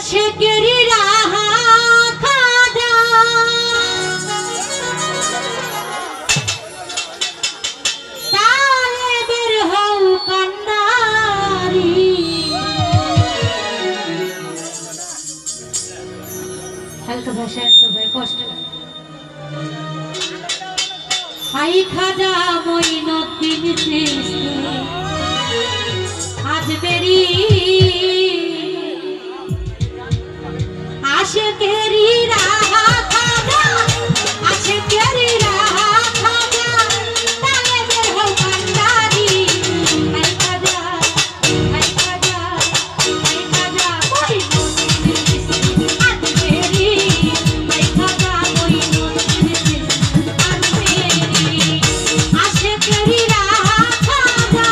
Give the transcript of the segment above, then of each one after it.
আশেকেরি রাহা খাজা তালেবের হও কান্ডারি হালকা ভাষা তো ভাই কষ্ট লাগে হাই খাজা মঈনুদ্দিন চিশতি আজমেরি আশেকেরি রাহা খাজা আশেকেরি রাহা খাজা তালেবের হও কান্ডারি হাই খাজা হাই খাজা হাই খাজা মঈনুদ্দিন চিশতি আজমেরি হাই খাজা মঈনুদ্দিন চিশতি আজমেরি আশেকেরি রাহা খাজা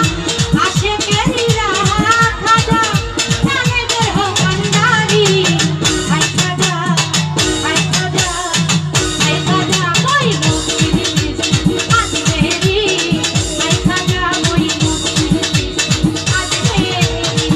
আশেকেরি রাহা খাজা তালেবের হও কান্ডারি হাই খাজা হাই খাজা হাই খাজা মঈনুদ্দিন চিশতি আজমেরি হাই খাজা মঈনুদ্দিন চিশতি আজমেরি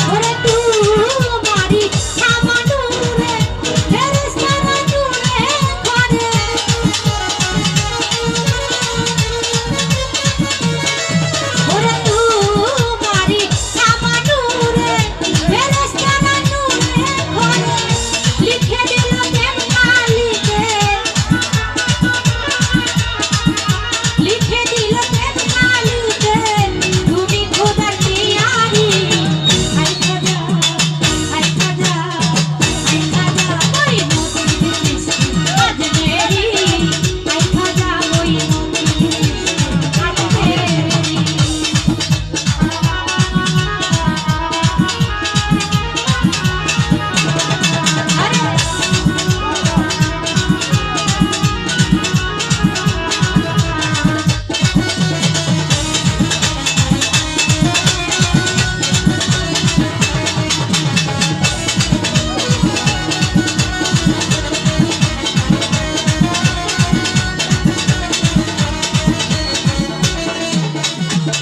ওরে তোমারি সামানুরে ফেরেশতারা নূরে করে ওরে তোমারি সামানুরে ফেরেশতারা নূরে করে লিখে দিল প্রেম কালিতে লিখে দিল প্রেম কালিতে তুমি খোদার পিয়ারি হাই খাজা হাই খাজা হাই খাজা মঈনুদ্দিন চিশতি আজমেরি হাই খাজা মঈনুদ্দিন চিশতি আজমেরি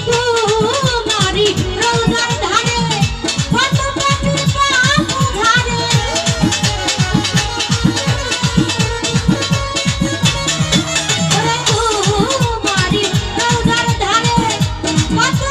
তোমারি রওজার ধারে কত পাপী পাপ ধারে ওরে তোমারি রওজার ধারে কত